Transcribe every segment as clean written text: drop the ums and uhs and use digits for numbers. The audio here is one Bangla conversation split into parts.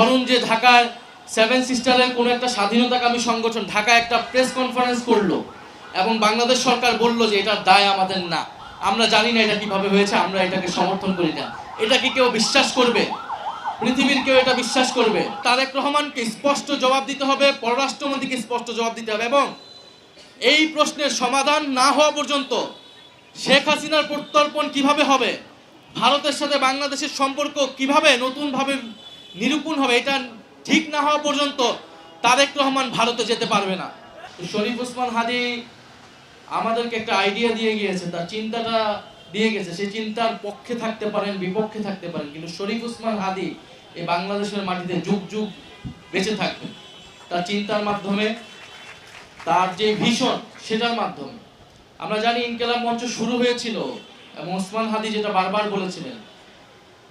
ধরুন যে ঢাকায় সেভেন সিস্টারের কোনো একটা স্বাধীনতাকামী সংগঠন ঢাকায় একটা প্রেস কনফারেন্স করলো এবং বাংলাদেশ সরকার বলল যে এটার দায় আমাদের না, আমরা জানি না এটা কিভাবে হয়েছে, আমরা এটাকে সমর্থন করি না। এটা কি কেউ বিশ্বাস করবে? পৃথিবীর কেউ এটা বিশ্বাস করবে? তারেক রহমানকে স্পষ্ট জবাব দিতে হবে, পররাষ্ট্রমন্ত্রীকে স্পষ্ট জবাব দিতে হবে, এবং এই প্রশ্নের সমাধান না হওয়া পর্যন্ত শেখ হাসিনার প্রত্যর্পণ কিভাবে হবে, ভারতের সাথে বাংলাদেশের সম্পর্ক কিভাবে নতুনভাবে নিরূপণ হবে, এটা ঠিক না হওয়া পর্যন্ত তারেক রহমান ভারতে যেতে পারবে না। শরীফ ওসমান হাদি আমাদেরকে একটা আইডিয়া দিয়ে গিয়েছে, তার চিন্তাটা দিয়ে গেছে। সেই চিন্তার পক্ষে থাকতে পারেন, বিপক্ষে থাকতে পারেন, কিন্তু শরীফ ওসমান হাদি এই বাংলাদেশের মাটিতে যুগ যুগ বেঁচে থাকবে তার চিন্তার মাধ্যমে, তার যে ভিশন সেটার মাধ্যমে। আমরা জানি ইনকিলাব মঞ্চ শুরু হয়েছিল এবং ওসমান হাদি যেটা বারবার বলেছিলেন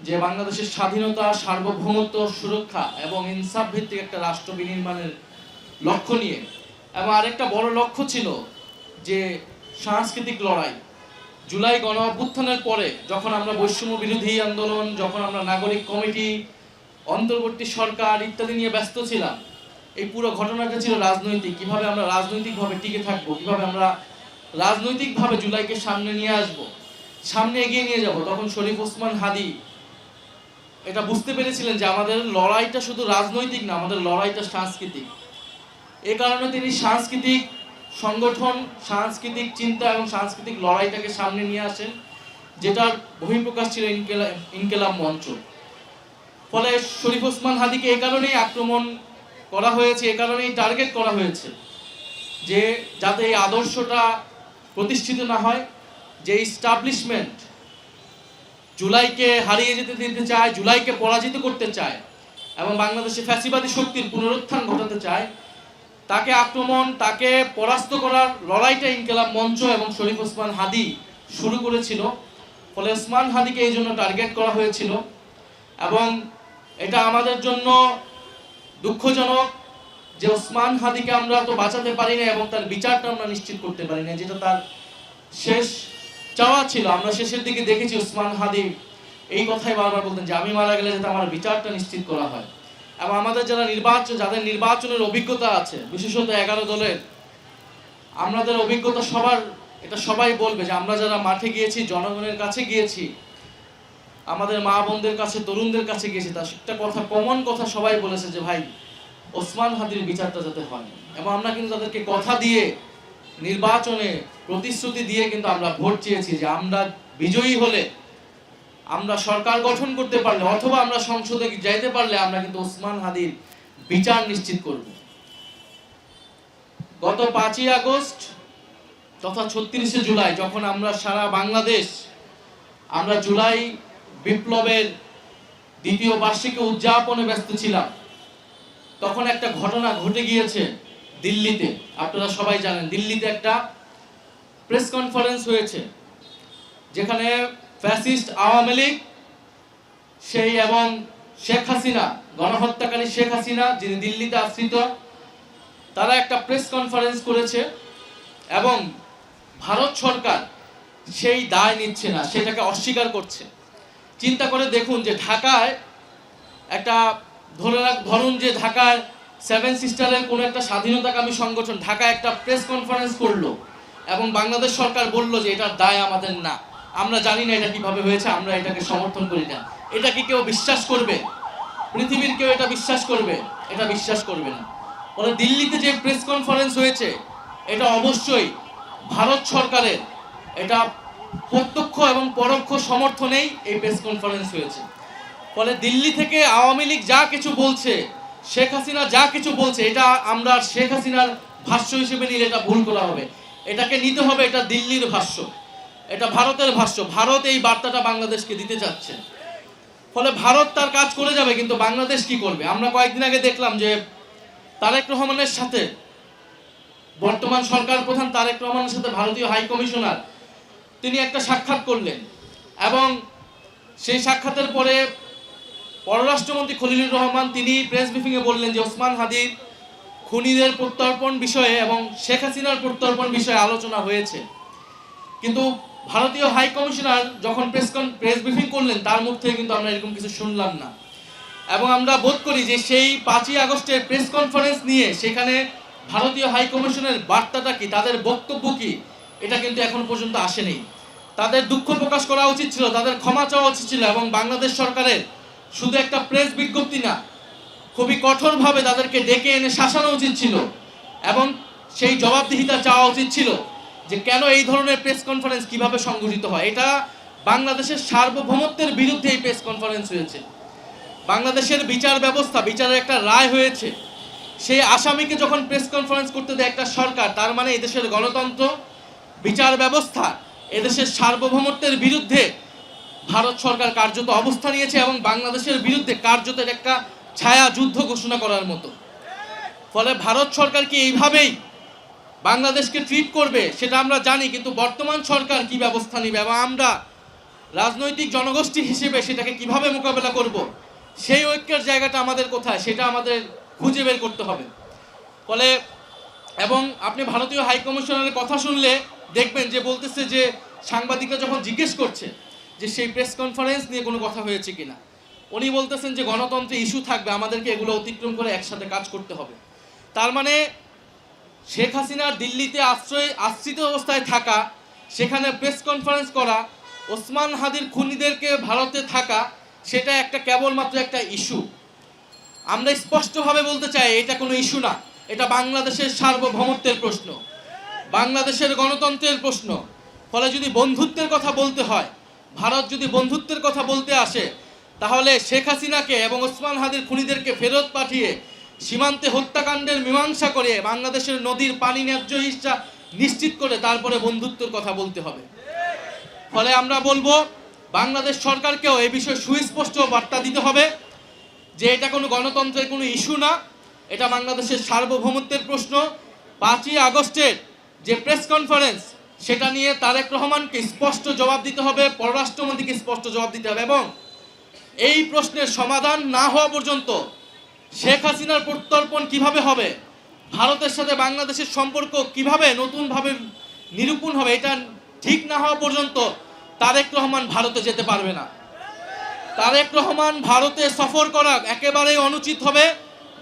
যে বাংলাদেশের স্বাধীনতা, সার্বভৌমত্ব, সুরক্ষা এবং ইনসাফ ভিত্তিক একটা রাষ্ট্র বিনির্মাণের লক্ষ্য নিয়ে। এবং আরেকটা বড় লক্ষ্য ছিল যে সাংস্কৃতিক লড়াই। জুলাই গণ অভ্যুত্থানের পরে যখন আমরা বৈষম্য বিরোধী আন্দোলন, যখন আমরা নাগরিক কমিটি, অন্তর্বর্তী সরকার ইত্যাদি নিয়ে ব্যস্ত ছিলাম, এই পুরো ঘটনাটা ছিল রাজনৈতিক। কিভাবে আমরা রাজনৈতিকভাবে টিকে থাকবো, কিভাবে আমরা রাজনৈতিকভাবে জুলাইকে সামনে নিয়ে আসব, সামনে এগিয়ে নিয়ে যাব। তখন শরীফ ওসমান হাদি এটা বুঝতে পেরেছিলেন যে আমাদের লড়াইটা শুধু রাজনৈতিক না, আমাদের লড়াইটা সাংস্কৃতিক। এ কারণে তিনি সাংস্কৃতিক সংগঠন, সাংস্কৃতিক চিন্তা এবং সাংস্কৃতিক লড়াইটাকে সামনে নিয়ে আসেন, যেটার বহিঃপ্রকাশ ছিল ইনকিলাব মঞ্চ। ফলে শরীফ ওসমান হাদিকে এ কারণেই আক্রমণ করা হয়েছে, এ কারণেই টার্গেট করা হয়েছে যে যাতে এই আদর্শটা প্রতিষ্ঠিত না হয়, যে ইস্টাবলিশমেন্ট জুলাইকে হারিয়ে যেতে দিতে চায়, জুলাইকে পরাজিত করতে চায় এবং বাংলাদেশে ফ্যাসিবাদী শক্তির পুনরুত্থান ঘটাতে চায়, তাকে আক্রমণ, তাকে পরাস্ত করার লড়াইটা ইনকিলাব মঞ্চ এবং শরীফ ওসমান হাদি শুরু করেছিল। ফলে ওসমান হাদিকে এই জন্য টার্গেট করা হয়েছিল। এবং এটা আমাদের জন্য দুঃখজনক যে ওসমান হাদিকে আমরা তো বাঁচাতে পারি না এবং তার বিচারটা আমরা নিশ্চিত করতে পারি না, যেটা তার শেষ চাওয়া ছিল। আমরা শেষের দিকে দেখেছি ওসমান হাদি এই কথাই বারবার বলতেন যে আমি মারা গেলে যাতে আমার বিচারটা নিশ্চিত করা হয়। এবং আমাদের যাদের নির্বাচনের অভিজ্ঞতা আছে, বিশেষত 11 দলের, আমাদের অভিজ্ঞতা সবার, এটা সবাই বলবে যে আমরা যারা মাঠে গিয়েছি, জনগণের কাছে গিয়েছি, আমাদের মা বোনদের কাছে, তরুণদের কাছে গিয়েছি, তার একটা কথা, কমন কথা সবাই বলেছে যে ভাই ওসমান হাদির বিচারটা যাতে হয়। এবং আমরা কিন্তু তাদেরকে কথা দিয়ে, নির্বাচনে প্রতিশ্রুতি দিয়ে কিন্তু আমরা ভোট চেয়েছি যে আমরা বিজয়ী হলে, আমরা সরকার গঠন করতে পারলে, অথবা আমরা সংসদে যাইতে পারলে আমরা কিন্তু ওসমান হাদির বিচার নিশ্চিত করব। গত 5ই আগস্ট তথা 36শে জুলাই যখন আমরা সারা বাংলাদেশ আমরা জুলাই বিপ্লবের দ্বিতীয় বার্ষিকী উদযাপনে ব্যস্ত ছিলাম, তখন একটা ঘটনা ঘটে গিয়েছে দিল্লিতে। আপনারা সবাই জানেন দিল্লিতে একটা প্রেস কনফারেন্স হয়েছে যেখানে ফ্যাসিস্ট আওয়ামী লীগ সেই এবং শেখ হাসিনা, গণহত্যাকারী শেখ হাসিনা যিনি দিল্লিতে আশ্রিত, তারা একটা প্রেস কনফারেন্স করেছে এবং ভারত সরকার সেই দায় নিচ্ছে না, সেটাকে অস্বীকার করছে। চিন্তা করে দেখুন যে ঢাকায় একটা ধরুন যে ঢাকায় সেভেন সিস্টারের কোনো একটা স্বাধীনতাকামী সংগঠন ঢাকায় একটা প্রেস কনফারেন্স করলো এবং বাংলাদেশ সরকার বলল যে এটার দায় আমাদের না, আমরা জানি না এটা কিভাবে হয়েছে, আমরা এটাকে সমর্থন করি না। এটা কি কেউ বিশ্বাস করবে? পৃথিবীর কেউ এটা বিশ্বাস করবে? এটা বিশ্বাস করবে না। ফলে দিল্লিতে যে প্রেস কনফারেন্স হয়েছে এটা অবশ্যই ভারত সরকারের, এটা প্রত্যক্ষ এবং পরোক্ষ সমর্থনেই এই প্রেস কনফারেন্স হয়েছে। ফলে দিল্লি থেকে আওয়ামী লীগ যা কিছু বলছে, শেখ হাসিনা যা কিছু বলছে, এটা আমরা শেখ হাসিনার ভাষ্য হিসেবে নিলে এটা ভুল করা হবে। এটাকে নিতে হবে এটা দিল্লির ভাষ্য, এটা ভারতের ভাষ্য। ভারত এই বার্তাটা বাংলাদেশকে দিতে চাচ্ছে। ফলে ভারত তার কাজ করে যাবে, কিন্তু বাংলাদেশ কি করবে? আমরা কয়েকদিন আগে দেখলাম যে তারেক রহমানের সাথে, বর্তমান সরকার প্রধান তারেক রহমানের সাথে ভারতীয় হাই কমিশনার তিনি একটা সাক্ষাৎ করলেন এবং সেই সাক্ষাতের পরে পররাষ্ট্রমন্ত্রী খলিলুর রহমান তিনি প্রেস ব্রিফিংয়ে বললেন যে ওসমান হাদির খুনিদের প্রত্যর্পণ বিষয়ে এবং শেখ হাসিনার প্রত্যর্পণ বিষয়ে আলোচনা হয়েছে। কিন্তু ভারতীয় হাই কমিশনার যখন প্রেস ব্রিফিং করলেন তার মুখ থেকে কিন্তু আমরা এরকম কিছু শুনলাম না। এবং আমরা বোধ করি যে সেই 5ই আগস্টের প্রেস কনফারেন্স নিয়ে সেখানে ভারতীয় হাই কমিশনের বার্তাটা কি, তাদের বক্তব্য কি, এটা কিন্তু এখন পর্যন্ত আসেনি। তাদের দুঃখ প্রকাশ করা উচিত ছিল, তাদের ক্ষমা চাওয়া উচিত ছিল, এবং বাংলাদেশ সরকারের শুধু একটা প্রেস বিজ্ঞপ্তি না, খুবই কঠোরভাবে তাদেরকে ডেকে এনে শাসানো উচিত ছিল এবং সেই জবাবদিহিতা চাওয়া উচিত ছিল যে কেন এই ধরনের প্রেস কনফারেন্স কিভাবে সংগঠিত হয়। এটা বাংলাদেশের সার্বভৌমত্বের বিরুদ্ধে এই প্রেস কনফারেন্স হয়েছে। বাংলাদেশের বিচার ব্যবস্থা, বিচারের একটা রায় হয়েছে, সেই আসামিকে যখন প্রেস কনফারেন্স করতে দেয় একটা সরকার, তার মানে এদেশের গণতন্ত্র, বিচার ব্যবস্থা, এদেশের সার্বভৌমত্বের বিরুদ্ধে ভারত সরকার কার্যত অবস্থা নিয়েছে এবং বাংলাদেশের বিরুদ্ধে কার্যত একটা ছায়া যুদ্ধ ঘোষণা করার মতো। ফলে ভারত সরকার কি এইভাবেই বাংলাদেশকে ট্রিট করবে সেটা আমরা জানি, কিন্তু বর্তমান সরকার কি ব্যবস্থা নেবে এবং আমরা রাজনৈতিক জনগোষ্ঠী হিসেবে সেটাকে কিভাবে মোকাবেলা করব, সেই ঐক্যের জায়গাটা আমাদের কোথায় সেটা আমাদের খুঁজে বের করতে হবে। ফলে এবং আপনি ভারতীয় হাই কমিশনারের কথা শুনলে দেখবেন যে বলতেছে যে সাংবাদিকরা যখন জিজ্ঞেস করছে যে সেই প্রেস কনফারেন্স নিয়ে কোনো কথা হয়েছে কিনা, উনি বলতেছেন যে গণতন্ত্রে ইস্যু থাকবে, আমাদেরকে এগুলো অতিক্রম করে একসাথে কাজ করতে হবে। তার মানে শেখ হাসিনার দিল্লিতে আশ্রিত অবস্থায় থাকা, সেখানে প্রেস কনফারেন্স করা, ওসমান হাদির খুনিদেরকে ভারতে থাকা, সেটা একটা কেবলমাত্র একটা ইস্যু। আমরা স্পষ্টভাবে বলতে চাই এটা কোনো ইস্যু না, এটা বাংলাদেশের সার্বভৌমত্বের প্রশ্ন, বাংলাদেশের গণতন্ত্রের প্রশ্ন। ফলে যদি বন্ধুত্বের কথা বলতে হয়, ভারত যদি বন্ধুত্বের কথা বলতে আসে, তাহলে শেখ হাসিনাকে এবং ওসমান হাদির খুনিদেরকে ফেরত পাঠিয়ে সীমান্তে হত্যাকাণ্ডের মীমাংসা করে বাংলাদেশের নদীর পানি ন্যায্য হিস্সা নিশ্চিত করে তারপরে বন্ধুত্বের কথা বলতে হবে। ফলে আমরা বলবো বাংলাদেশ সরকারকেও এই বিষয়ে সুস্পষ্ট বার্তা দিতে হবে যে এটা কোনো গণতন্ত্রের কোনো ইস্যু না, এটা বাংলাদেশের সার্বভৌমত্বের প্রশ্ন। 5ই আগস্টের যে প্রেস কনফারেন্স, সেটা নিয়ে তারেক রহমানকে স্পষ্ট জবাব দিতে হবে, পররাষ্ট্রমন্ত্রীকে স্পষ্ট জবাব দিতে হবে, এবং এই প্রশ্নের সমাধান না হওয়া পর্যন্ত শেখ হাসিনার প্রত্যর্পণ কিভাবে হবে, ভারতের সাথে বাংলাদেশের সম্পর্ক কিভাবে নতুনভাবে নিরূপণ হবে, এটা ঠিক না হওয়া পর্যন্ত তারেক রহমান ভারতে যেতে পারবে না। তারেক রহমান ভারতে সফর করা একেবারেই অনুচিত হবে,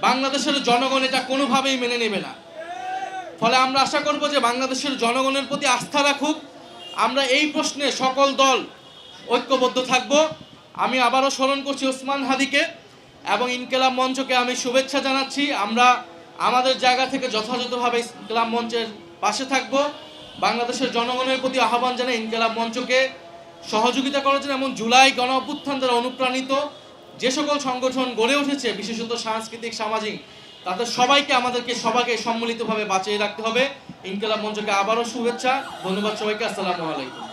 বাংলাদেশের জনগণ এটা কোনোভাবেই মেনে নেবে না। ফলে আমরা আশা করব যে বাংলাদেশের জনগণের প্রতি আস্থা রাখুক, আমরা এই প্রশ্নে সকল দল ঐক্যবদ্ধ থাকব। আমি আবারও স্মরণ করছি ওসমান হাদিকে এবং ইনকিলাব মঞ্চকে আমি শুভেচ্ছা জানাচ্ছি। আমরা আমাদের জায়গা থেকে যথাযথভাবে ইনকিলাব মঞ্চের পাশে থাকব। বাংলাদেশের জনগণের প্রতি আহ্বান জানাই ইনকিলাব মঞ্চকে সহযোগিতা করার জন্য, এবং জুলাই গণ অভ্যুত্থান দ্বারা অনুপ্রাণিত যে সকল সংগঠন গড়ে উঠেছে, বিশেষত সাংস্কৃতিক সামাজিক, তাদের আমাদেরকে সবাইকে সম্মিলিতভাবে বাঁচিয়ে রাখতে হবে। ইনকিলাব মঞ্চকে আবারও শুভেচ্ছা, ধন্যবাদ সবাইকে, আসসালামু আলাইকুম।